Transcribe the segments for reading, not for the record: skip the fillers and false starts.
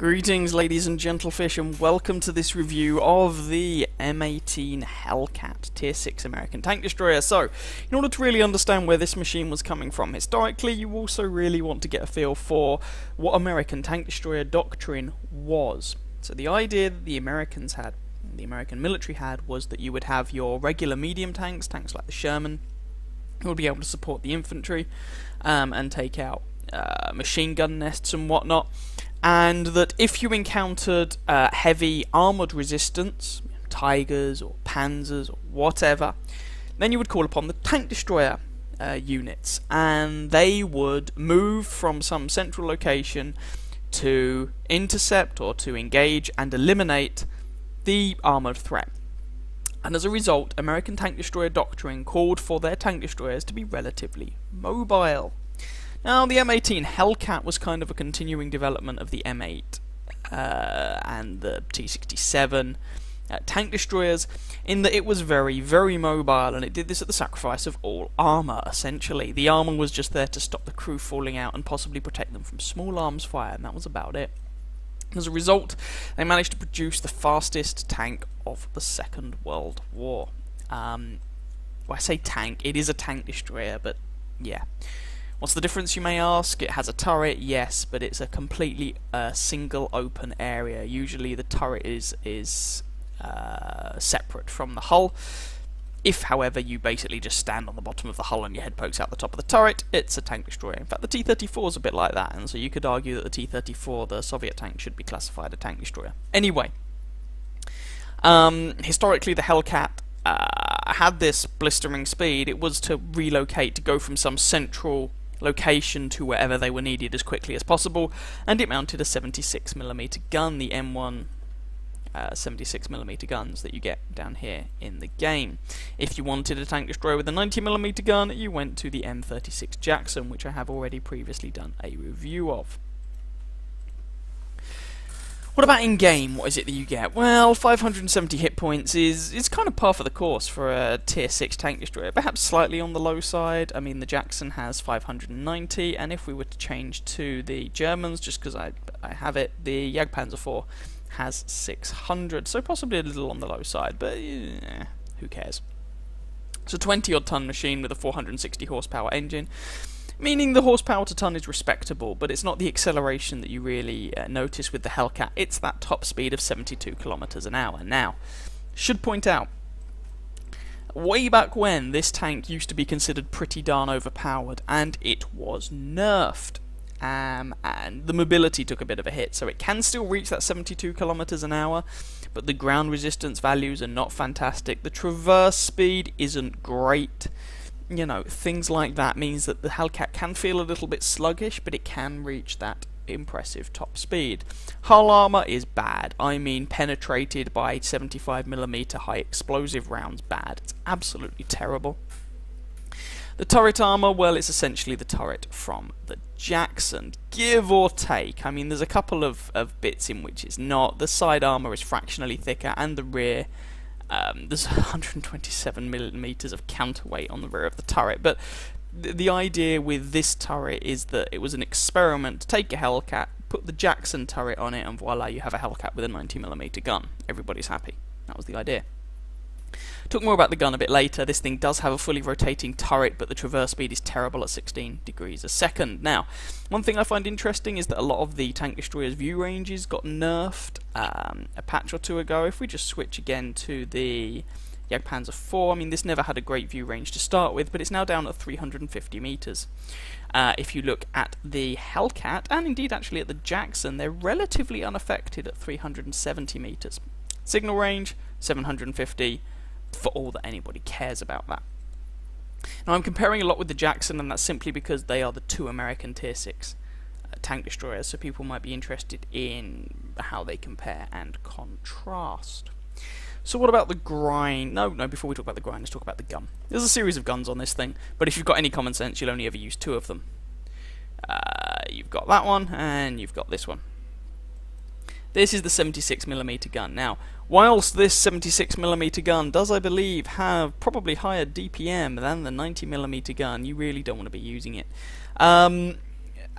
Greetings ladies and gentlefish, and welcome to this review of the M18 Hellcat Tier 6 American tank destroyer. So, in order to really understand where this machine was coming from historically, you also really want to get a feel for what American tank destroyer doctrine was. So the idea that the Americans had, the American military had, was that you would have your regular medium tanks, tanks like the Sherman, who would be able to support the infantry and take out machine gun nests and whatnot. And that if you encountered heavy armoured resistance, Tigers or Panzers or whatever, then you would call upon the tank destroyer units, and they would move from some central location to intercept or to engage and eliminate the armoured threat. And as a result, American tank destroyer doctrine called for their tank destroyers to be relatively mobile. Now, the M18 Hellcat was kind of a continuing development of the M8 and the T67 tank destroyers, in that it was very, very mobile, and it did this at the sacrifice of all armour, essentially. The armour was just there to stop the crew falling out and possibly protect them from small arms fire, and that was about it. As a result, they managed to produce the fastest tank of the Second World War. Well, I say tank, it is a tank destroyer, but yeah. What's the difference, you may ask? It has a turret, yes, but it's a completely single open area. Usually the turret is separate from the hull. If, however, you basically just stand on the bottom of the hull and your head pokes out the top of the turret, it's a tank destroyer. In fact, the T-34 is a bit like that, and so you could argue that the T-34, the Soviet tank, should be classified a tank destroyer. Anyway, historically the Hellcat had this blistering speed. It was to relocate, to go from some central location to wherever they were needed as quickly as possible, and it mounted a 76mm gun, the M1 76mm guns that you get down here in the game. If you wanted a tank destroyer with a 90mm gun, you went to the M36 Jackson, which I have already previously done a review of. What about in-game? What is it that you get? Well, 570 hit points is kind of par for the course for a Tier 6 tank destroyer, perhaps slightly on the low side. I mean, the Jackson has 590, and if we were to change to the Germans, just because I have it, the Jagdpanzer IV has 600, so possibly a little on the low side, but who cares? It's a 20-odd ton machine with a 460 horsepower engine, meaning the horsepower to ton is respectable, but it's not the acceleration that you really notice with the Hellcat. It's that top speed of 72 kilometers an hour. Now, should point out, way back when, this tank used to be considered pretty darn overpowered, and it was nerfed. And the mobility took a bit of a hit, so it can still reach that 72 kilometers an hour, but the ground resistance values are not fantastic. The traverse speed isn't great. You know, things like that means that the Hellcat can feel a little bit sluggish, but it can reach that impressive top speed. Hull armor is bad. I mean, penetrated by 75mm high explosive rounds bad. It's absolutely terrible. The turret armor, well, it's essentially the turret from the Jackson, give or take. I mean, there's a couple of bits in which it's not. The side armor is fractionally thicker, and the rear, there's 127mm of counterweight on the rear of the turret, but the idea with this turret is that it was an experiment to take a Hellcat, put the Jackson turret on it, and voila, you have a Hellcat with a 90mm gun. Everybody's happy. That was the idea. Talk more about the gun a bit later. This thing does have a fully rotating turret, but the traverse speed is terrible at 16 degrees a second. Now, one thing I find interesting is that a lot of the tank destroyer's view ranges got nerfed a patch or two ago. If we just switch again to the Jagdpanzer IV, I mean, this never had a great view range to start with, but it's now down at 350 meters. If you look at the Hellcat, and indeed actually at the Jackson, they're relatively unaffected at 370 meters. Signal range, 750, for all that anybody cares about that. Now, I'm comparing a lot with the Jackson, and that's simply because they are the two American Tier 6 tank destroyers, so people might be interested in how they compare and contrast. So what about the grind? No, before we talk about the grind, let's talk about the gun. There's a series of guns on this thing, but if you've got any common sense, you'll only ever use two of them. You've got that one, and you've got this one. This is the 76mm gun. Now, whilst this 76mm gun does, I believe, have probably higher DPM than the 90mm gun, you really don't want to be using it.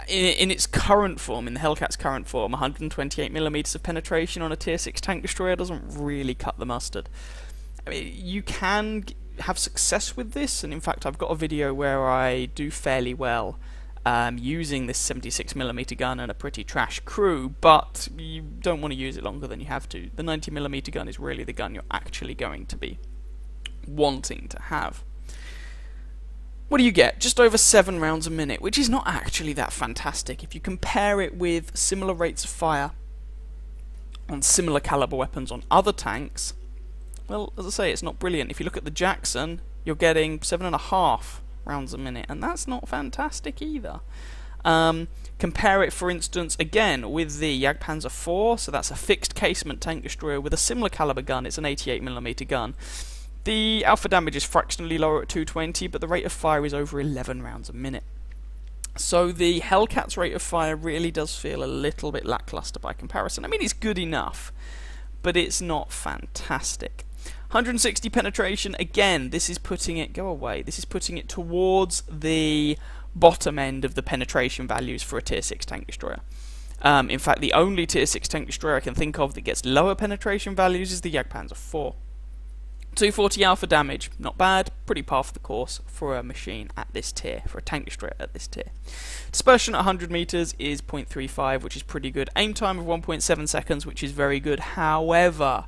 in its current form, in the Hellcat's current form, 128mm of penetration on a tier 6 tank destroyer doesn't really cut the mustard. I mean, you can have success with this, and in fact I've got a video where I do fairly well using this 76mm gun and a pretty trash crew, but you don't want to use it longer than you have to. The 90mm gun is really the gun you're actually going to be wanting to have. What do you get? Just over 7 rounds a minute, which is not actually that fantastic. If you compare it with similar rates of fire on similar caliber weapons on other tanks, well, as I say, it's not brilliant. If you look at the Jackson, you're getting 7.5 rounds a minute, and that's not fantastic either. Compare it, for instance, again with the Jagdpanzer IV, so that's a fixed casement tank destroyer with a similar caliber gun. It's an 88mm gun. The alpha damage is fractionally lower at 220, but the rate of fire is over 11 rounds a minute. So the Hellcat's rate of fire really does feel a little bit lackluster by comparison. I mean, it's good enough, but it's not fantastic. 160 penetration, again, this is putting it, go away, this is putting it towards the bottom end of the penetration values for a tier 6 tank destroyer. In fact, the only tier 6 tank destroyer I can think of that gets lower penetration values is the Jagdpanzer IV. 240 alpha damage, not bad, pretty par for the course for a machine at this tier, for a tank destroyer at this tier. Dispersion at 100 meters is 0.35, which is pretty good. Aim time of 1.7 seconds, which is very good. However,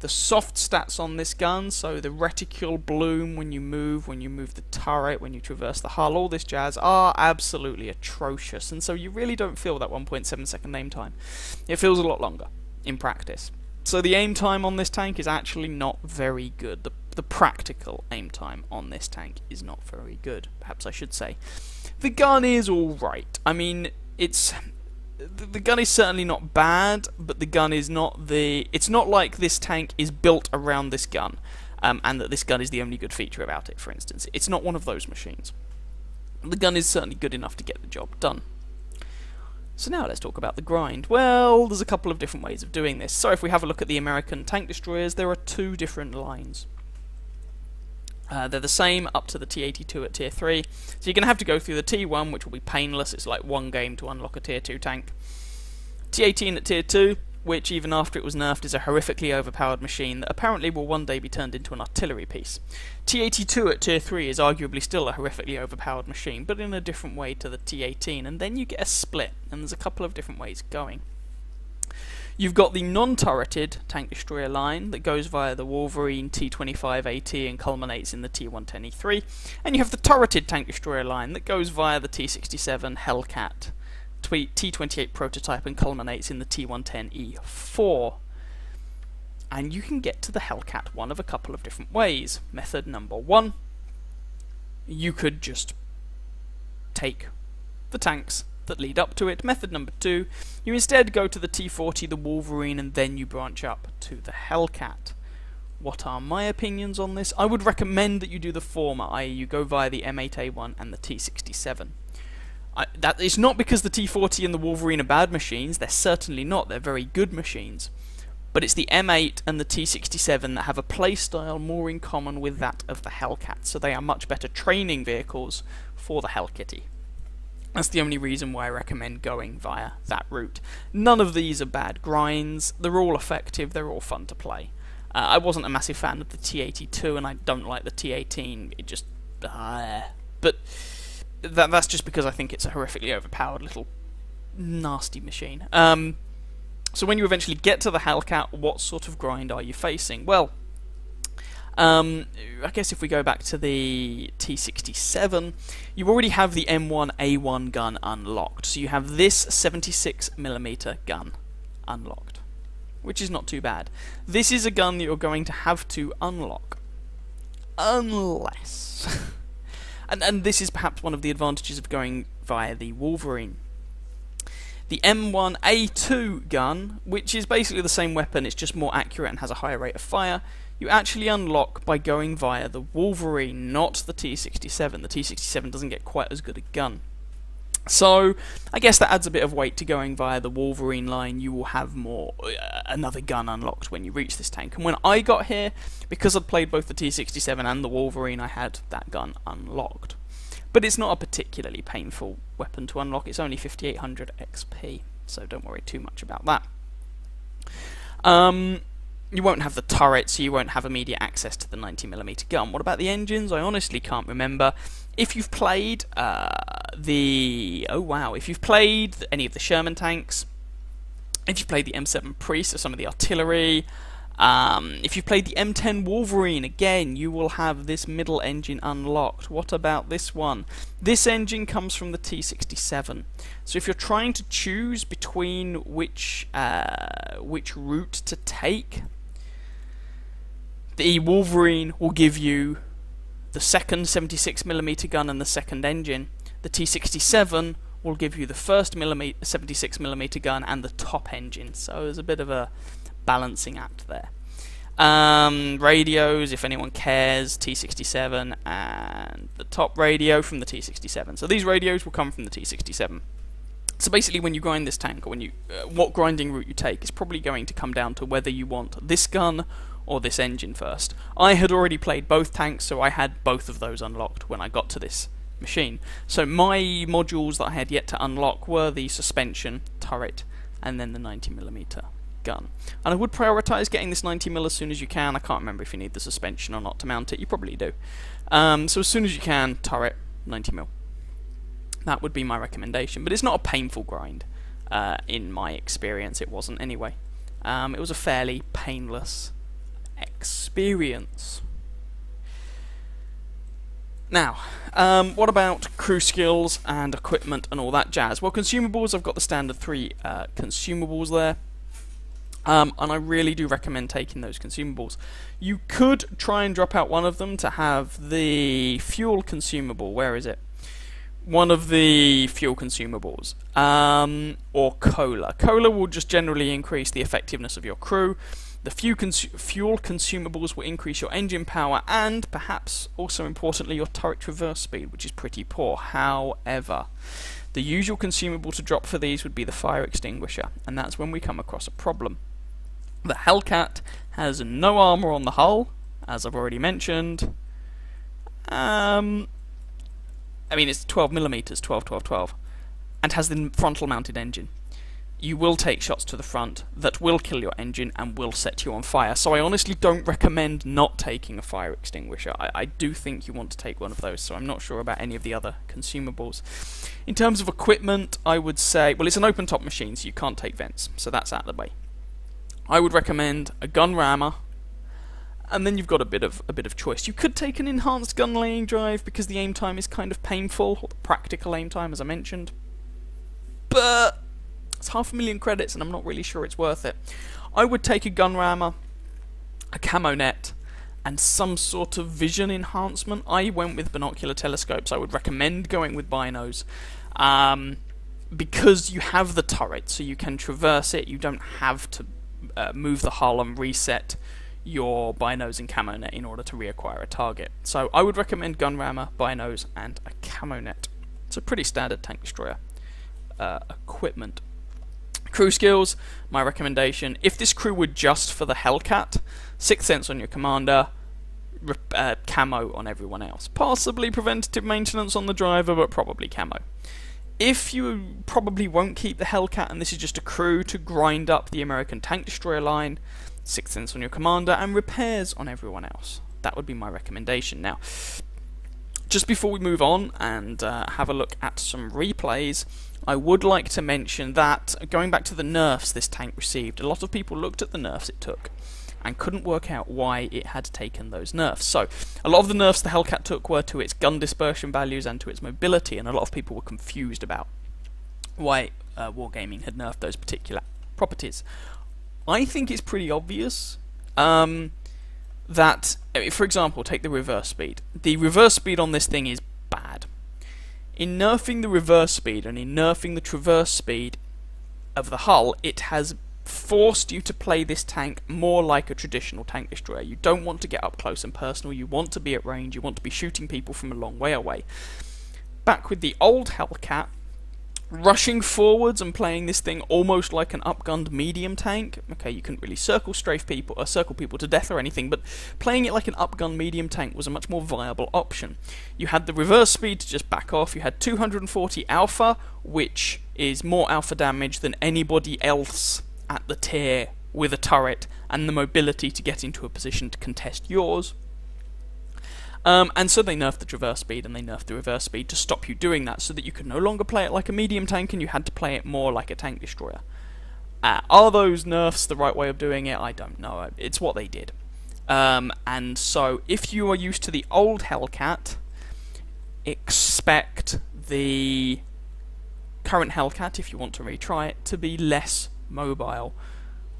the soft stats on this gun, so the reticule bloom when you move the turret, when you traverse the hull, all this jazz, are absolutely atrocious, and so you really don't feel that 1.7 second aim time. It feels a lot longer in practice. So the aim time on this tank is actually not very good. The practical aim time on this tank is not very good, perhaps I should say. The gun is alright. I mean, the gun is certainly not bad, but the gun is not it's not like this tank is built around this gun, and that this gun is the only good feature about it, for instance. It's not one of those machines. The gun is certainly good enough to get the job done. So now let's talk about the grind. Well, there's a couple of different ways of doing this. So if we have a look at the American tank destroyers, there are 2 different lines. They're the same up to the T-82 at tier 3. So you're going to have to go through the T1, which will be painless. It's like 1 game to unlock a tier 2 tank. T-18 at tier 2, which even after it was nerfed is a horrifically overpowered machine that apparently will one day be turned into an artillery piece. T-82 at tier 3 is arguably still a horrifically overpowered machine, but in a different way to the T-18, and then you get a split, and there's a couple of different ways going. You've got the non-turreted tank destroyer line that goes via the Wolverine T-25 AT and culminates in the T-110E3, and you have the turreted tank destroyer line that goes via the T-67 Hellcat T-28 prototype and culminates in the T-110E4. And you can get to the Hellcat one of a couple of different ways. Method number 1, you could just take the tanks that lead up to it. Method number 2, you instead go to the T-40, the Wolverine, and then you branch up to the Hellcat. What are my opinions on this? I would recommend that you do the former, i.e. you go via the M8A1 and the T-67. That is not because the T-40 and the Wolverine are bad machines, they're certainly not, they're very good machines. But it's the M8 and the T-67 that have a playstyle more in common with that of the Hellcat, so they are much better training vehicles for the Hellkitty. That's the only reason why I recommend going via that route. None of these are bad grinds, they're all effective, they're all fun to play. I wasn't a massive fan of the T-82 and I don't like the T-18, it just... but that's just because I think it's a horrifically overpowered little nasty machine. So when you eventually get to the Hellcat, what sort of grind are you facing? Well, I guess if we go back to the T-67, you already have the M1A1 gun unlocked. So you have this 76mm gun unlocked, which is not too bad. This is a gun that you're going to have to unlock. Unless... and this is perhaps one of the advantages of going via the Wolverine. The M1A2 gun, which is basically the same weapon, it's just more accurate and has a higher rate of fire, you actually unlock by going via the Wolverine, not the T-67. The T-67 doesn't get quite as good a gun. So, I guess that adds a bit of weight to going via the Wolverine line. You will have another gun unlocked when you reach this tank. And when I got here, because I'd played both the T-67 and the Wolverine, I had that gun unlocked. but it's not a particularly painful weapon to unlock. It's only 5800 XP, so don't worry too much about that. You won't have the turret, so you won't have immediate access to the 90mm gun. What about the engines? I honestly can't remember. If you've played if you've played any of the Sherman tanks, if you've played the M7 Priest or some of the artillery, if you've played the M10 Wolverine, again, you will have this middle engine unlocked. What about this one? This engine comes from the T67. So if you're trying to choose between which route to take, the Wolverine will give you the second 76mm gun and the second engine. The T67 will give you the first 76mm gun and the top engine. So there's a bit of a balancing act there. Radios, if anyone cares, T67 and the top radio from the T67. So these radios will come from the T67. So basically, when you grind this tank, or when you what grinding route you take, is probably going to come down to whether you want this gun or this engine first. I had already played both tanks, so I had both of those unlocked when I got to this machine. So my modules that I had yet to unlock were the suspension, turret, and then the 90mm gun. And I would prioritise getting this 90mm as soon as you can. I can't remember if you need the suspension or not to mount it. You probably do. So as soon as you can, turret, 90mm. That would be my recommendation. But it's not a painful grind. In my experience, it wasn't anyway. It was a fairly painless experience. Now, what about crew skills and equipment and all that jazz? Well, consumables, I've got the standard 3 consumables there. And I really do recommend taking those consumables. You could try and drop out one of them to have the fuel consumable. Where is it? One of the fuel consumables. Or cola. Cola will just generally increase the effectiveness of your crew. The fuel consumables will increase your engine power and, perhaps also importantly, your turret traverse speed, which is pretty poor. However, the usual consumable to drop for these would be the fire extinguisher, and that's when we come across a problem. The Hellcat has no armour on the hull, as I've already mentioned. I mean, it's 12mm, 12, 12, 12, and has the frontal mounted engine. You will take shots to the front that will kill your engine and will set you on fire. So I honestly don't recommend not taking a fire extinguisher. I do think you want to take one of those, so I'm not sure about any of the other consumables. In terms of equipment, I would say, well, it's an open top machine, so you can't take vents, so that's out of the way. I would recommend a gun rammer, and then you've got a bit of choice. You could take an enhanced gun laying drive because the aim time is kind of painful, or the practical aim time, as I mentioned. But it's 500,000 credits, and I'm not really sure it's worth it. I would take a gun rammer, a camo net, and some sort of vision enhancement. I went with binocular telescopes. I would recommend going with binos, because you have the turret, so you can traverse it. You don't have to move the hull and reset your binos and camo net in order to reacquire a target. So I would recommend gun rammer, binos, and a camo net. It's a pretty standard tank destroyer equipment. Crew skills, my recommendation, if this crew were just for the Hellcat, 6th sense on your commander, camo on everyone else. Possibly preventative maintenance on the driver, but probably camo. If you probably won't keep the Hellcat and this is just a crew to grind up the American tank destroyer line, 6th sense on your commander, and repairs on everyone else. That would be my recommendation. Now, just before we move on and have a look at some replays, I would like to mention that, going back to the nerfs this tank received, a lot of people looked at the nerfs it took and couldn't work out why it had taken those nerfs. So, a lot of the nerfs the Hellcat took were to its gun dispersion values and to its mobility, and a lot of people were confused about why Wargaming had nerfed those particular properties. I think it's pretty obvious that, for example, take the reverse speed. The reverse speed on this thing is bad. In nerfing the reverse speed and in nerfing the traverse speed of the hull, it has forced you to play this tank more like a traditional tank destroyer. You don't want to get up close and personal, you want to be at range, you want to be shooting people from a long way away. Back with the old Hellcat, rushing forwards and playing this thing almost like an upgunned medium tank. Okay, you couldn't really circle people to death or anything, but playing it like an upgunned medium tank was a much more viable option. You had the reverse speed to just back off. You had 240 alpha, which is more alpha damage than anybody else at the tier with a turret, and the mobility to get into a position to contest yours. And so they nerfed the traverse speed and they nerfed the reverse speed to stop you doing that, so that you could no longer play it like a medium tank and you had to play it more like a tank destroyer. Are those nerfs the right way of doing it? I don't know. It's what they did. And so if you are used to the old Hellcat, expect the current Hellcat, if you want to retry it, to be less mobile,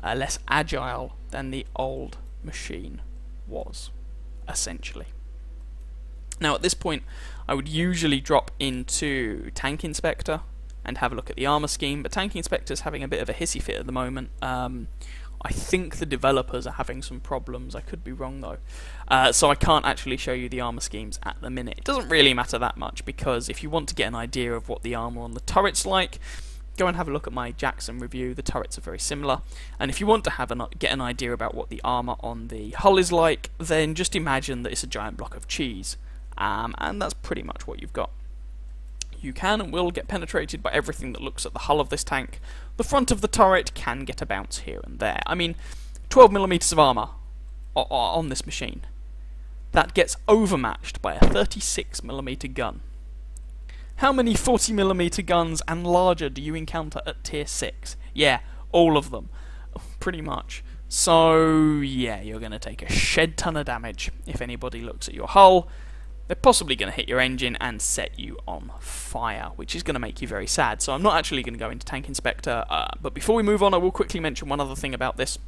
less agile than the old machine was, essentially. Now at this point I would usually drop into Tank Inspector and have a look at the armor scheme, but Tank Inspector's having a bit of a hissy fit at the moment. I think the developers are having some problems. I could be wrong though. So I can't actually show you the armor schemes at the minute. It doesn't really matter that much, because if you want to get an idea of what the armor on the turret's like, go and have a look at my Jackson review. The turrets are very similar, and if you want to get an idea about what the armor on the hull is like, then just imagine that it's a giant block of cheese. And that's pretty much what you've got. You can and will get penetrated by everything that looks at the hull of this tank. The front of the turret can get a bounce here and there. I mean, 12mm of armour on this machine. That gets overmatched by a 36mm gun. How many 40mm guns and larger do you encounter at tier 6? Yeah, all of them. Pretty much. So, yeah, you're going to take a shed ton of damage if anybody looks at your hull. They're possibly going to hit your engine and set you on fire, which is going to make you very sad. So I'm not actually going to go into Tank Inspector, but before we move on, I will quickly mention one other thing about this.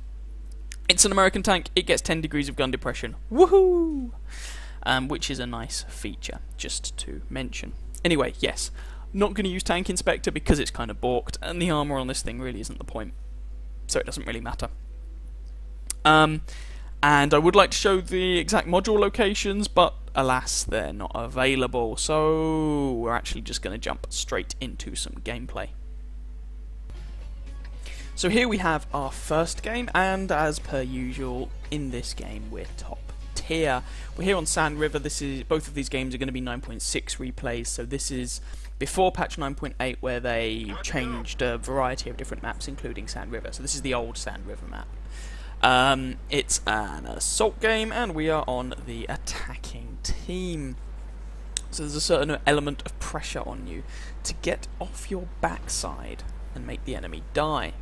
It's an American tank. It gets 10 degrees of gun depression. Woohoo! Which is a nice feature, just to mention. Anyway, yes, not going to use Tank Inspector because it's kind of balked, and the armour on this thing really isn't the point. So it doesn't really matter. And I would like to show the exact module locations, but alas, they're not available, so we're actually just going to jump straight into some gameplay. So here we have our first game, and as per usual, in this game we're top tier. We're here on Sand River. Both of these games are going to be 9.6 replays, so this is before patch 9.8, where they changed a variety of different maps, including Sand River. So this is the old Sand River map. It's an assault game, and we are on the attacking team. So there's a certain element of pressure on you to get off your backside and make the enemy die.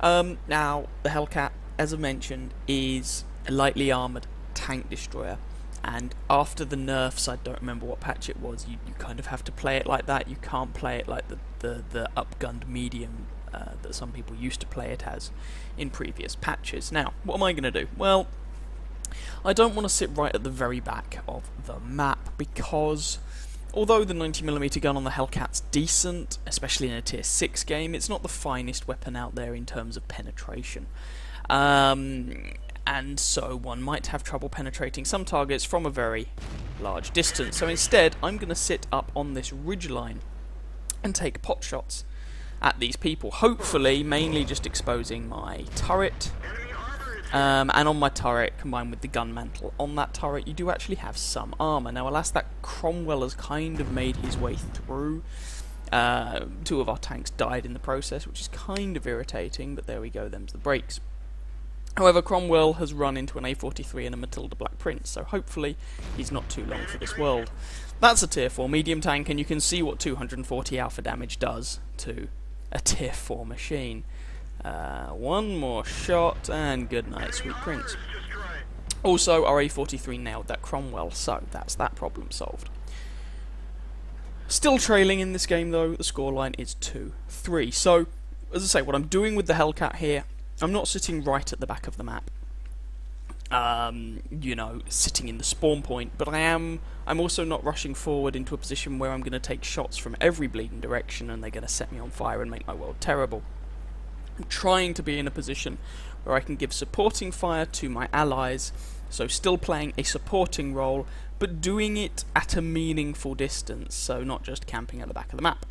Now, the Hellcat, as I mentioned, is a lightly armoured tank destroyer, and after the nerfs, I don't remember what patch it was, you kind of have to play it like that. You can't play it like the upgunned medium that some people used to play it as in previous patches. Now, what am I going to do? Well, I don't want to sit right at the very back of the map, because although the 90mm gun on the Hellcat's decent, especially in a tier 6 game, it's not the finest weapon out there in terms of penetration. And so one might have trouble penetrating some targets from a very large distance. So instead, I'm going to sit up on this ridgeline and take pot shots at these people, hopefully mainly just exposing my turret. And on my turret, combined with the gun mantle on that turret, you do actually have some armour. Now, alas, that Cromwell has kind of made his way through. 2 of our tanks died in the process, which is kind of irritating, but there we go, them's the breaks. However, Cromwell has run into an A43 and a Matilda Black Prince, so hopefully he's not too long for this world. That's a tier 4 medium tank, and you can see what 240 alpha damage does to a tier 4 machine. One more shot, and good night, sweet prince. Also, our A43 nailed that Cromwell, so that's that problem solved. Still trailing in this game, though. The scoreline is 2-3. So, as I say, what I'm doing with the Hellcat here, I'm not sitting right at the back of the map. You know, sitting in the spawn point, but I'm also not rushing forward into a position where I'm going to take shots from every bleeding direction and they're going to set me on fire and make my world terrible. I'm trying to be in a position where I can give supporting fire to my allies, so still playing a supporting role, but doing it at a meaningful distance, so not just camping at the back of the map.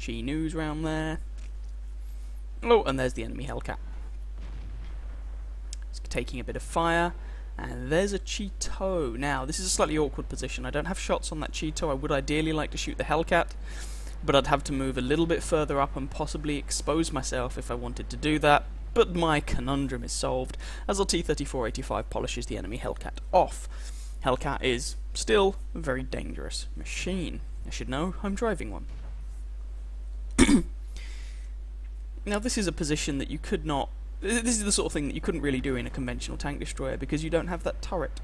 Chi-Nus round there. Oh, and there's the enemy Hellcat. It's taking a bit of fire. And there's a Cheeto. Now, this is a slightly awkward position. I don't have shots on that Cheeto. I would ideally like to shoot the Hellcat, but I'd have to move a little bit further up and possibly expose myself if I wanted to do that. But my conundrum is solved, as our T-34-85 polishes the enemy Hellcat off. Hellcat is still a very dangerous machine. I should know, I'm driving one. Now, this is a position that you could not... This is the sort of thing that you couldn't really do in a conventional tank destroyer because you don't have that turret.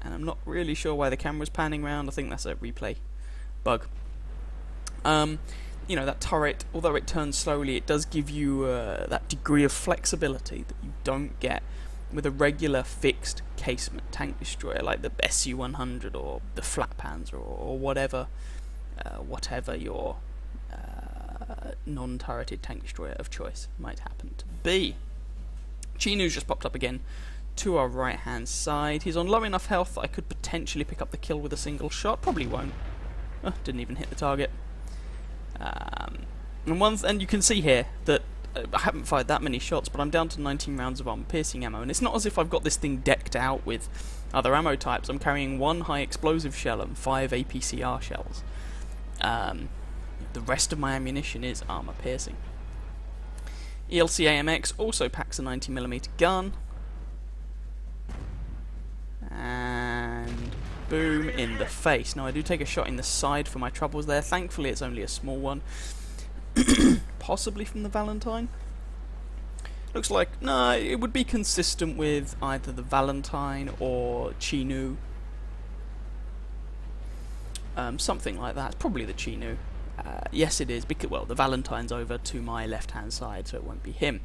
And I'm not really sure why the camera's panning around. I think that's a replay bug. You know, that turret, although it turns slowly, it does give you that degree of flexibility that you don't get with a regular fixed casement tank destroyer like the SU-100 or the Flatpans or whatever, whatever your non-turreted tank destroyer of choice might happen to be. Chi-Nu's just popped up again to our right-hand side. He's on low enough health that I could potentially pick up the kill with a single shot. Probably won't. Oh, didn't even hit the target. And you can see here that I haven't fired that many shots, but I'm down to 19 rounds of armor-piercing ammo, and it's not as if I've got this thing decked out with other ammo types. I'm carrying 1 high-explosive shell and 5 APCR shells. The rest of my ammunition is armor-piercing. ELC AMX also packs a 90mm gun. And boom, in the face. Now I do take a shot in the side for my troubles there. Thankfully it's only a small one. Possibly from the Valentine. Looks like, no, it would be consistent with either the Valentine or Chi-Nu. Something like that. It's probably the Chi-Nu. Yes, it is, because, well, the Valentine's over to my left-hand side, so it won't be him.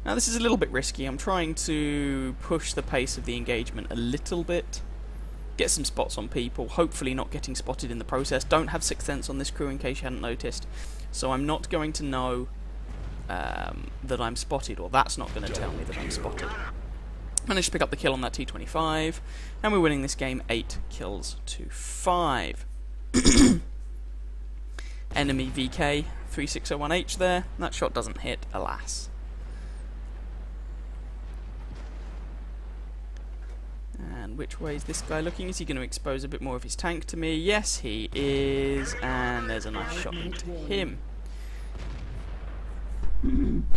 Now, this is a little bit risky. I'm trying to push the pace of the engagement a little bit, get some spots on people, hopefully not getting spotted in the process. Don't have Sixth Sense on this crew, in case you hadn't noticed, so I'm not going to know that I'm spotted, or that's not going to tell me that I'm spotted. Managed to pick up the kill on that T-25, and we're winning this game 8 kills to 5. Enemy VK 3601H there. That shot doesn't hit, alas. And which way is this guy looking? Is he going to expose a bit more of his tank to me? Yes, he is. And there's a nice shot into him.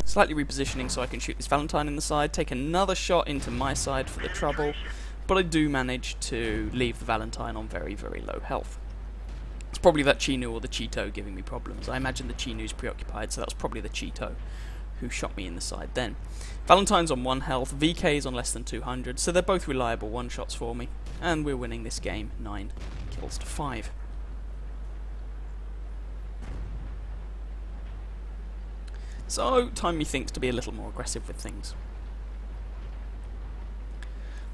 Slightly repositioning so I can shoot this Valentine in the side. Take another shot into my side for the trouble. But I do manage to leave the Valentine on very, very low health. It's probably that Chi-Nu or the Cheeto giving me problems. I imagine the Chi-Nu's preoccupied, so that was probably the Cheeto who shot me in the side then. Valentine's on 1 health, VK's on less than 200, so they're both reliable one-shots for me. And we're winning this game 9 kills to 5. So, time methinks to be a little more aggressive with things.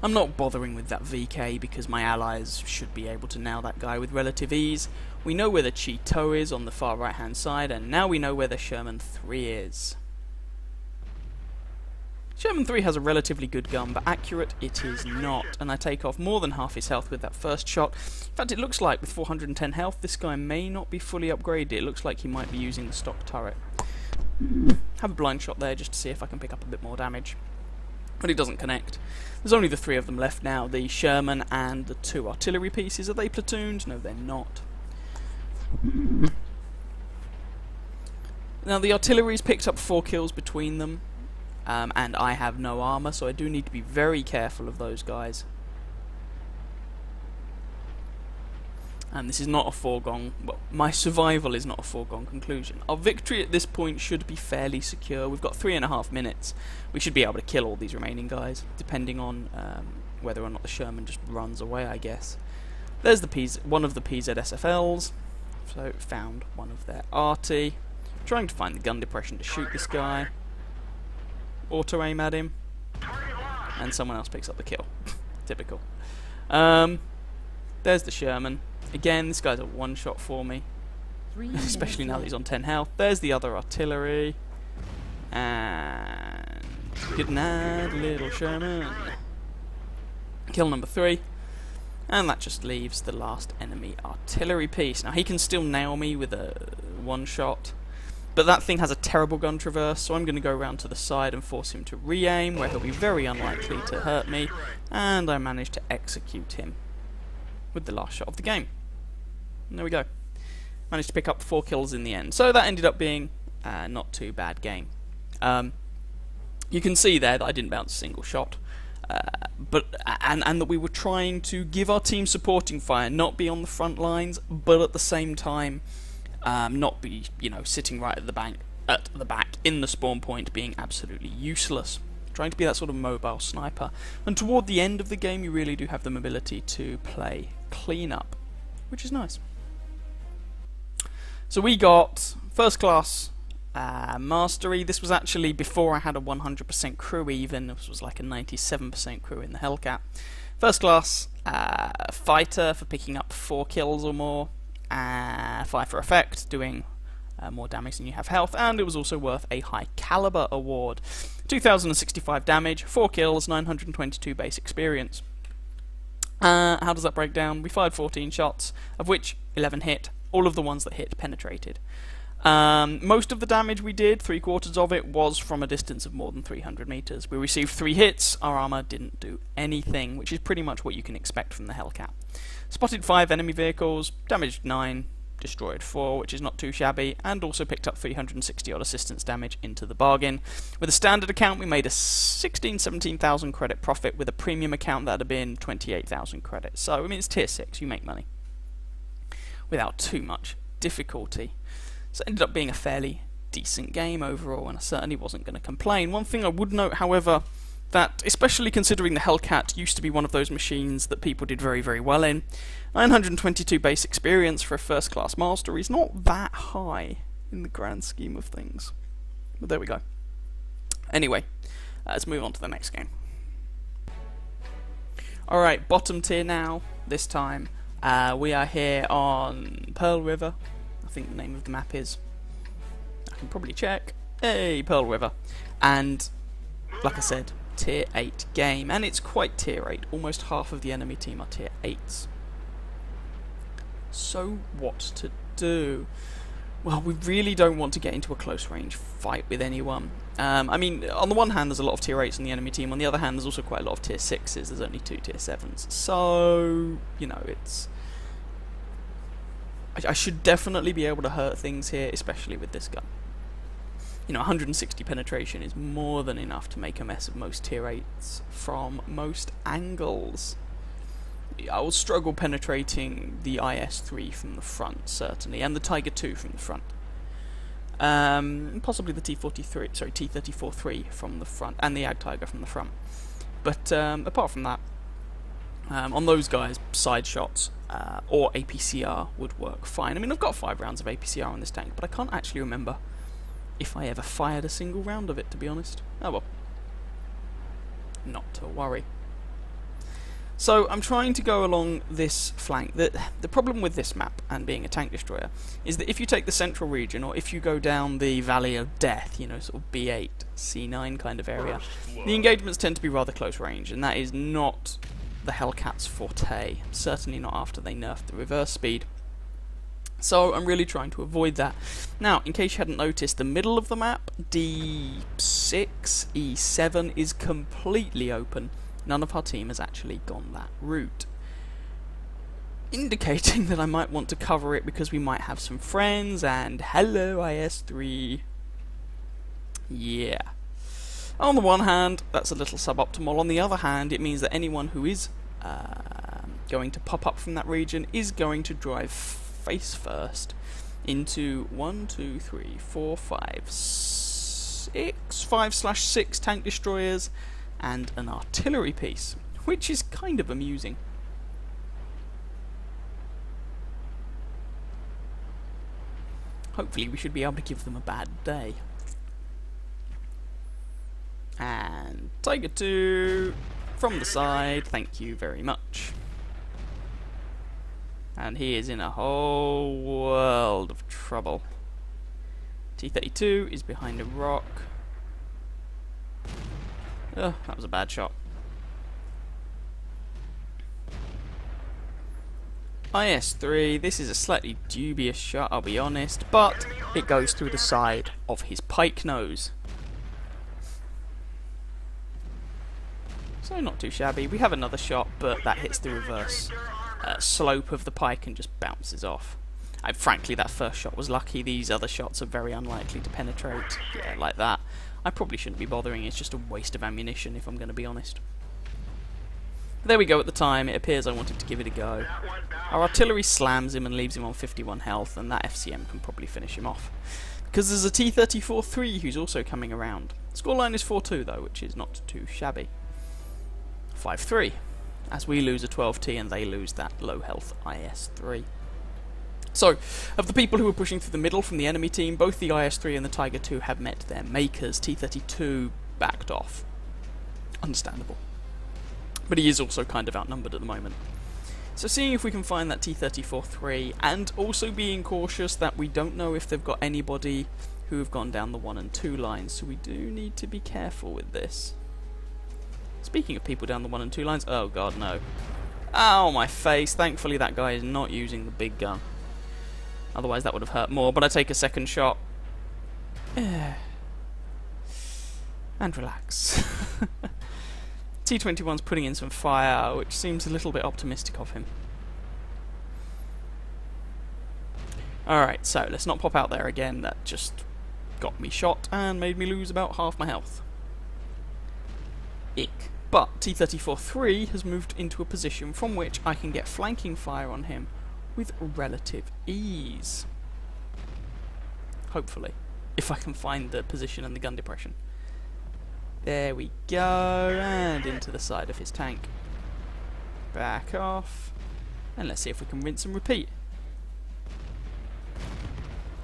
I'm not bothering with that VK because my allies should be able to nail that guy with relative ease. We know where the Cheeto is on the far right hand side, and now we know where the Sherman 3 is. Sherman 3 has a relatively good gun, but accurate it is not, and I take off more than half his health with that first shot. In fact, it looks like with 410 health this guy may not be fully upgraded. It looks like he might be using the stock turret. Have a blind shot there just to see if I can pick up a bit more damage. But it doesn't connect. There's only the 3 of them left now, the Sherman and the 2 artillery pieces. Are they platooned? No, they're not. Now the artillery's picked up 4 kills between them, and I have no armour, so I do need to be very careful of those guys. And this is not a foregone, well, my survival is not a foregone conclusion. Our victory at this point should be fairly secure. We've got 3.5 minutes. We should be able to kill all these remaining guys, depending on whether or not the Sherman just runs away, I guess. There's the one of the PZ-SFLs. So, found one of their arty. Trying to find the gun depression to shoot this guy. Auto-aim at him. And someone else picks up the kill. Typical. There's the Sherman. Again, this guy's a one-shot for me, especially now that he's on 10 health. There's the other artillery, and good night, little Sherman. Kill number 3, and that just leaves the last enemy artillery piece. Now he can still nail me with a one shot. But that thing has a terrible gun traverse, so I'm going to go around to the side and force him to re-aim, where he'll be very unlikely to hurt me, and I managed to execute him with the last shot of the game. And there we go. Managed to pick up 4 kills in the end. So that ended up being a not too bad game. You can see there that I didn't bounce a single shot, and that we were trying to give our team supporting fire, not be on the front lines, but at the same time not be, you know, sitting right at the back in the spawn point, being absolutely useless. Trying to be that sort of mobile sniper. And toward the end of the game, you really do have the ability to play clean-up, which is nice. So we got first class mastery. This was actually before I had a 100% crew even. This was like a 97% crew in the Hellcat. First class fighter for picking up 4 kills or more. 5 for effect, doing more damage than you have health, and it was also worth a high caliber award. 2065 damage, 4 kills, 922 base experience. How does that break down? We fired 14 shots, of which 11 hit. All of the ones that hit penetrated. Most of the damage we did, 3/4 of it, was from a distance of more than 300 meters. We received 3 hits, our armor didn't do anything, which is pretty much what you can expect from the Hellcat. Spotted 5 enemy vehicles, damaged 9, destroyed 4, which is not too shabby, and also picked up 360 odd assistance damage into the bargain. With a standard account, we made a 17,000 credit profit. With a premium account, that would have been 28,000 credits. So, I mean, it's tier 6, you make money without too much difficulty. So it ended up being a fairly decent game overall, and I certainly wasn't going to complain. One thing I would note, however, that especially considering the Hellcat used to be one of those machines that people did very, very well in, 922 base experience for a first class master is not that high in the grand scheme of things. But there we go. Anyway, let's move on to the next game. Alright, bottom tier now, this time. We are here on Pearl River. I think the name of the map is. I can probably check. Hey, Pearl River. And, like I said, tier 8 game. And it's quite tier 8. Almost half of the enemy team are tier 8s. So, what to do? Well, we really don't want to get into a close range fight with anyone. I mean, on the one hand, there's a lot of tier 8s on the enemy team. On the other hand, there's also quite a lot of tier 6s. There's only 2 tier 7s. So, you know, it's... I should definitely be able to hurt things here, especially with this gun. You know, 160 penetration is more than enough to make a mess of most tier 8s from most angles. I will struggle penetrating the IS-3 from the front, certainly, and the Tiger II from the front. Possibly the T-34-3 from the front, and the Ag Tiger from the front. But apart from that, on those guys, side shots or APCR would work fine. I mean, I've got 5 rounds of APCR on this tank, but I can't actually remember if I ever fired a single round of it, to be honest. Oh well. Not to worry. So, I'm trying to go along this flank. The problem with this map, and being a tank destroyer, is that if you take the central region, or if you go down the Valley of Death, you know, sort of B8, C9 kind of area, the engagements tend to be rather close range, and that is not the Hellcat's forte. Certainly not after they nerfed the reverse speed. So I'm really trying to avoid that. Now, in case you hadn't noticed, the middle of the map, D6, E7, is completely open. None of our team has actually gone that route, indicating that I might want to cover it because we might have some friends, and hello IS-3. Yeah. On the one hand, that's a little suboptimal. On the other hand, it means that anyone who is going to pop up from that region is going to drive face first into 5/6 tank destroyers and an artillery piece, which is kind of amusing. Hopefully we should be able to give them a bad day. And Tiger II from the side, thank you very much. And he is in a whole world of trouble. T-32 is behind a rock. Oh, that was a bad shot. IS-3, this is a slightly dubious shot, I'll be honest, but it goes through the side of his pike nose. So not too shabby. We have another shot, but that hits the reverse slope of the pike and just bounces off. Frankly, that first shot was lucky. These other shots are very unlikely to penetrate. Yeah, like that. I probably shouldn't be bothering. It's just a waste of ammunition, if I'm going to be honest. There we go at the time. It appears I wanted to give it a go. Our artillery slams him and leaves him on 51 health, and that FCM can probably finish him off. Because there's a T-34-3 who's also coming around. Scoreline is 4-2 though, which is not too shabby. 5-3, as we lose a 12T and they lose that low health IS-3. So, of the people who were pushing through the middle from the enemy team, both the IS-3 and the Tiger II have met their makers. T-32 backed off. Understandable. But he is also kind of outnumbered at the moment. So seeing if we can find that T-34-3, and also being cautious that we don't know if they've got anybody who have gone down the 1 and 2 lines, so we do need to be careful with this. Speaking of people down the 1 and 2 lines, oh god no. Ow, my face. Thankfully that guy is not using the big gun. Otherwise that would have hurt more, but I take a second shot. And relax. T-21's putting in some fire, which seems a little bit optimistic of him. Alright, so let's not pop out there again. That just got me shot and made me lose about half my health. Ick. But T-34-3 has moved into a position from which I can get flanking fire on him with relative ease. Hopefully. If I can find the position and the gun depression. There we go, and into the side of his tank. Back off. And let's see if we can rinse and repeat.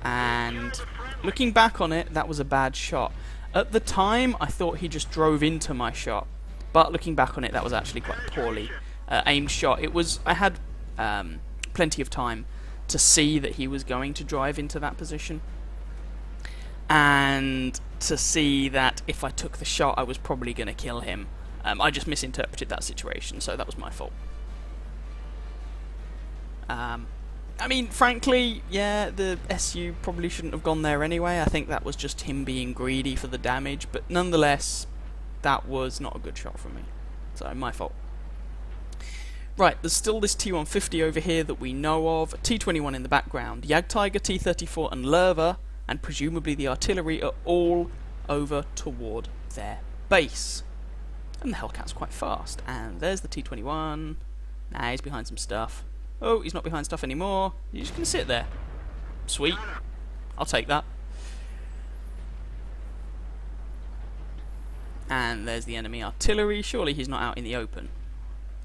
And looking back on it, that was a bad shot. At the time, I thought he just drove into my shot. But looking back on it, that was actually quite a poorly aimed shot. I had plenty of time to see that he was going to drive into that position. And to see that if I took the shot, I was probably going to kill him. I just misinterpreted that situation, so that was my fault. I mean, frankly, yeah, the SU probably shouldn't have gone there anyway. I think that was just him being greedy for the damage, but nonetheless, that was not a good shot from me. So, my fault. Right, there's still this T-150 over here that we know of, T-21 in the background, Jagdtiger, T-34 and Lerva, and presumably the artillery are all over toward their base. And the Hellcat's quite fast. And there's the T-21. Nah, he's behind some stuff. Oh, he's not behind stuff anymore. He's just going to sit there. Sweet. I'll take that. And there's the enemy artillery. Surely he's not out in the open.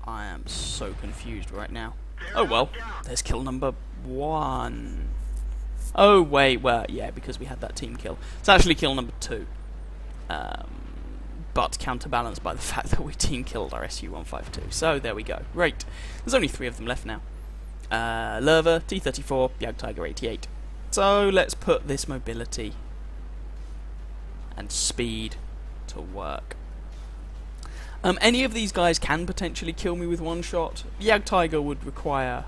I am so confused right now. Oh well, there's kill number 1. Oh wait, well, yeah, because we had that team kill. It's actually kill number 2. But counterbalanced by the fact that we team killed our SU-152. So there we go. Great. There's only 3 of them left now. Lerva, T-34, Jagdtiger 88. So let's put this mobility and speed to work. Any of these guys can potentially kill me with one shot. Jagdtiger would require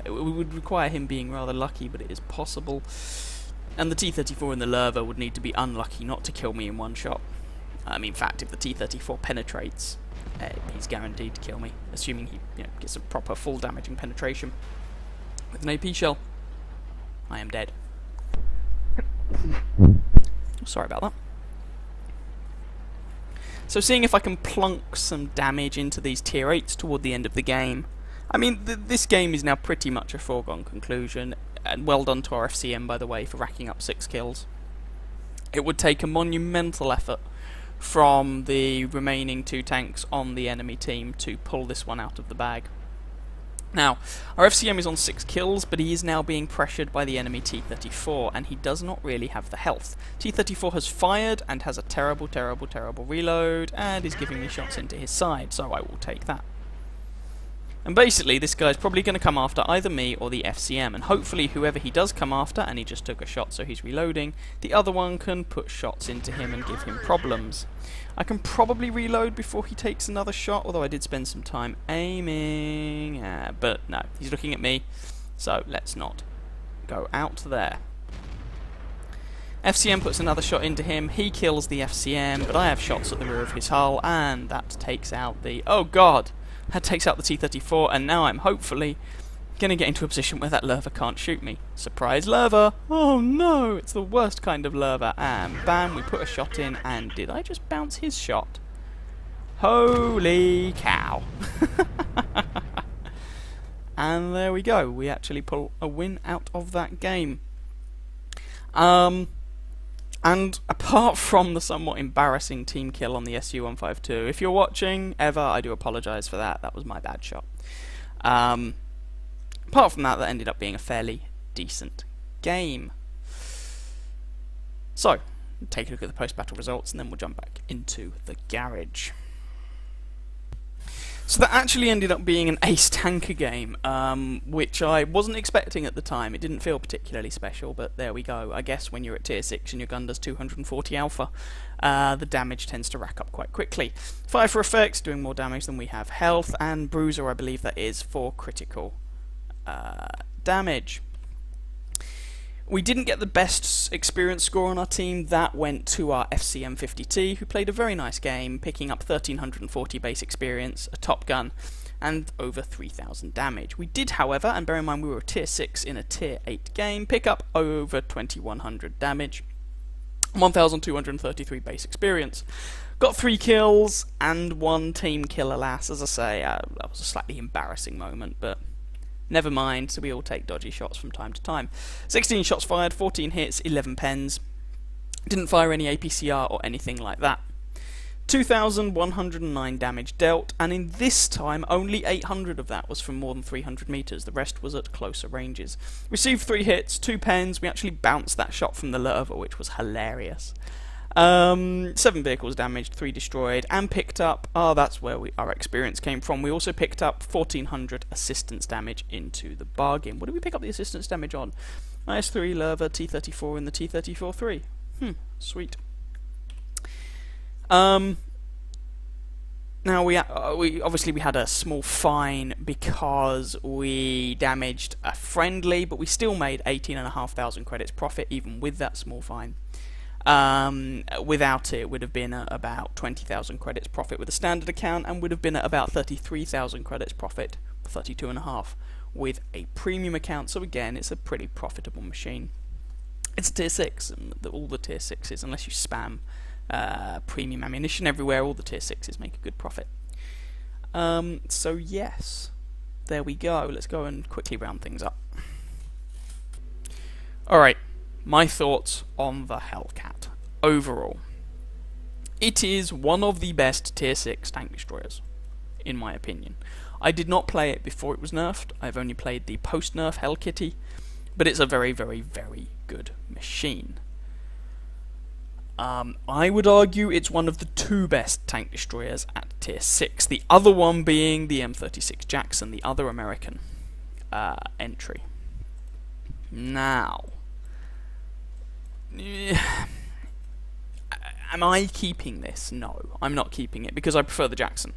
it would require him being rather lucky, but it is possible. And the T-34 and the Lerva would need to be unlucky not to kill me in one shot. I mean, in fact, if the T-34 penetrates, he's guaranteed to kill me, assuming he gets a proper full damaging penetration. With an AP shell, I am dead. Sorry about that. So seeing if I can plunk some damage into these tier 8s toward the end of the game. I mean, this game is now pretty much a foregone conclusion, and well done to our FCM, by the way, for racking up 6 kills. It would take a monumental effort from the remaining 2 tanks on the enemy team to pull this one out of the bag. Now, our FCM is on 6 kills, but he is now being pressured by the enemy T-34, and he does not really have the health. T-34 has fired and has a terrible, terrible, terrible reload, and is giving me shots into his side, so I will take that. And basically, this guy's probably going to come after either me or the FCM, and hopefully whoever he does come after, and he just took a shot so he's reloading, the other one can put shots into him and give him problems. I can probably reload before he takes another shot, although I did spend some time aiming, but no, he's looking at me, so let's not go out there. FCM puts another shot into him, he kills the FCM, but I have shots at the rear of his hull, and that takes out the... oh god! That takes out the T-34, and now I'm hopefully going to get into a position where that lurver can't shoot me. Surprise lurver! Oh no! It's the worst kind of lurver. And bam, we put a shot in, and did I just bounce his shot? Holy cow! And there we go. We actually pull a win out of that game. And apart from the somewhat embarrassing team kill on the SU-152, if you're watching ever, I do apologise for that. That was my bad shot. Apart from that, that ended up being a fairly decent game. So, take a look at the post-battle results, and then we'll jump back into the garage. So that actually ended up being an ace tanker game, which I wasn't expecting at the time. It didn't feel particularly special, but there we go. I guess when you're at tier 6 and your gun does 240 alpha, the damage tends to rack up quite quickly. Fire for effects, doing more damage than we have health, and bruiser, I believe that is, for critical damage. We didn't get the best experience score on our team. That went to our FCM 50T, who played a very nice game, picking up 1340 base experience, a top gun, and over 3000 damage. We did, however, and bear in mind we were a tier 6 in a tier 8 game, pick up over 2100 damage, 1233 base experience. Got 3 kills and 1 team kill, alas. As I say, that was a slightly embarrassing moment, but never mind, so we all take dodgy shots from time to time. 16 shots fired, 14 hits, 11 pens. Didn't fire any APCR or anything like that. 2,109 damage dealt, and in this time, only 800 of that was from more than 300 meters. The rest was at closer ranges. Received 3 hits, 2 pens. We actually bounced that shot from the lurver, which was hilarious. 7 vehicles damaged, 3 destroyed, and picked up, that's where our experience came from. We also picked up 1400 assistance damage into the bargain. What did we pick up the assistance damage on? IS-3, Lurver, T-34, and the T-34-3. Sweet. Now we obviously we had a small fine because we damaged a friendly, but we still made 18,500 credits profit even with that small fine. Without it would have been at about 20,000 credits profit with a standard account, and would have been at about 33,000 credits profit, 32.5 with a premium account. So again, it's a pretty profitable machine. It's tier 6, and all the tier 6s, unless you spam premium ammunition everywhere, all the tier 6s make a good profit. So yes, there we go. Let's go and quickly round things up. Alright. My thoughts on the Hellcat. Overall, it is one of the best tier 6 tank destroyers, in my opinion. I did not play it before it was nerfed. I've only played the post-nerf Hellkitty, but it's a very, very, very good machine. I would argue it's one of the 2 best tank destroyers at tier 6, the other one being the M36 Jackson, the other American entry. Now, am I keeping this? No, I'm not keeping it because I prefer the Jackson.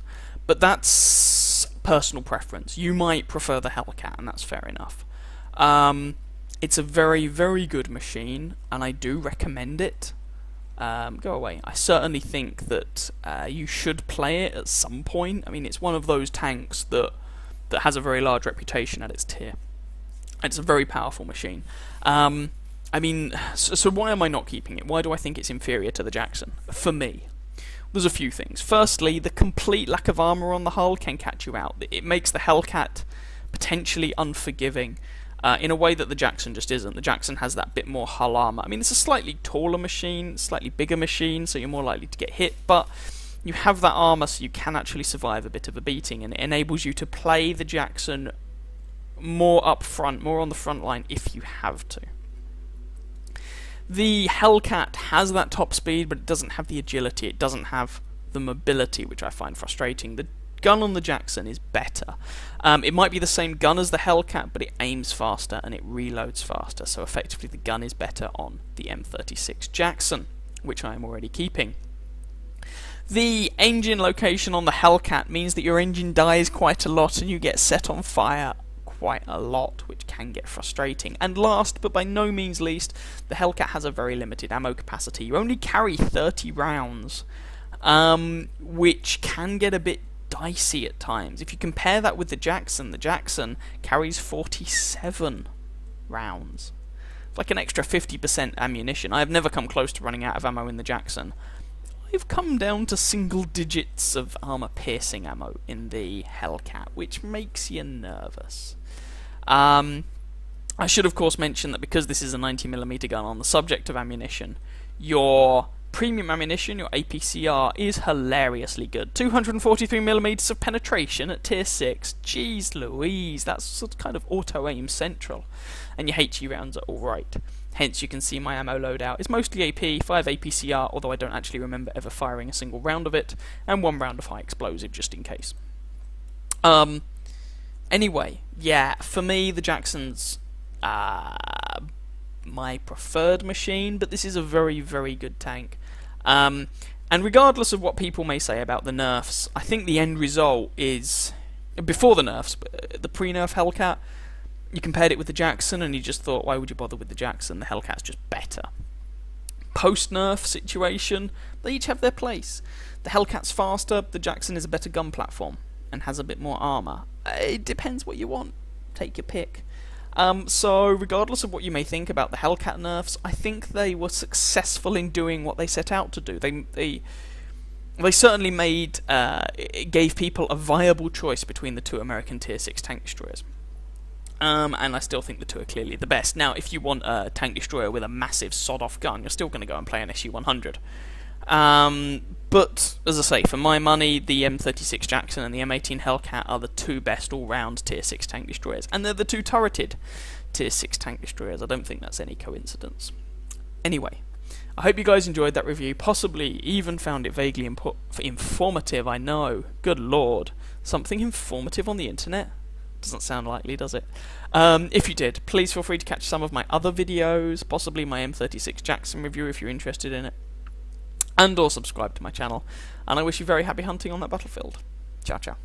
But that's personal preference. You might prefer the Hellcat, and that's fair enough. It's a very, very good machine, and I do recommend it. Go away. I certainly think that you should play it at some point. I mean, it's one of those tanks that has a very large reputation at its tier. It's a very powerful machine. I mean, so why am I not keeping it? Why do I think it's inferior to the Jackson? For me, there's a few things. Firstly, the complete lack of armor on the hull can catch you out. It makes the Hellcat potentially unforgiving in a way that the Jackson just isn't. The Jackson has that bit more hull armor. I mean, it's a slightly taller machine, slightly bigger machine, so you're more likely to get hit, but you have that armor so you can actually survive a bit of a beating, and it enables you to play the Jackson more up front, more on the front line if you have to. The Hellcat has that top speed, but it doesn't have the agility, it doesn't have the mobility, which I find frustrating. The gun on the Jackson is better. It might be the same gun as the Hellcat, but it aims faster and it reloads faster, so effectively the gun is better on the M36 Jackson, which I am already keeping. The engine location on the Hellcat means that your engine dies quite a lot and you get set on fire quite a lot, which can get frustrating. And last, but by no means least, the Hellcat has a very limited ammo capacity. You only carry 30 rounds, which can get a bit dicey at times. If you compare that with the Jackson carries 47 rounds. It's like an extra 50% ammunition. I have never come close to running out of ammo in the Jackson. I've come down to single digits of armor-piercing ammo in the Hellcat, which makes you nervous. I should of course mention that because this is a 90mm gun, on the subject of ammunition, your premium ammunition, your APCR, is hilariously good. 243mm of penetration at tier 6. Jeez Louise, that's sort of kind of auto-aim central. And your HE rounds are alright. Hence you can see my ammo loadout is mostly AP, 5 APCR, although I don't actually remember ever firing a single round of it, and 1 round of high explosive just in case. Anyway, yeah, for me the Jackson's my preferred machine, but this is a very, very good tank. And regardless of what people may say about the nerfs, I think the end result is, before the nerfs, the pre-nerf Hellcat, you compared it with the Jackson and you just thought, why would you bother with the Jackson? The Hellcat's just better. Post-nerf situation, they each have their place. The Hellcat's faster, the Jackson is a better gun platform and has a bit more armour. It depends what you want. Take your pick. So, regardless of what you may think about the Hellcat nerfs, I think they were successful in doing what they set out to do. They certainly made, it gave people a viable choice between the two American Tier 6 tank destroyers. And I still think the two are clearly the best. Now, if you want a tank destroyer with a massive sod-off gun, you're still going to go and play an SU-100. But, as I say, for my money, the M36 Jackson and the M18 Hellcat are the two best all-round Tier 6 tank destroyers. And they're the two turreted Tier 6 tank destroyers. I don't think that's any coincidence. Anyway, I hope you guys enjoyed that review, possibly even found it vaguely informative, I know. Good lord. Something informative on the internet? Doesn't sound likely, does it? If you did, please feel free to catch some of my other videos, possibly my M36 Jackson review if you're interested in it, and or subscribe to my channel, and I wish you very happy hunting on that battlefield. Ciao ciao.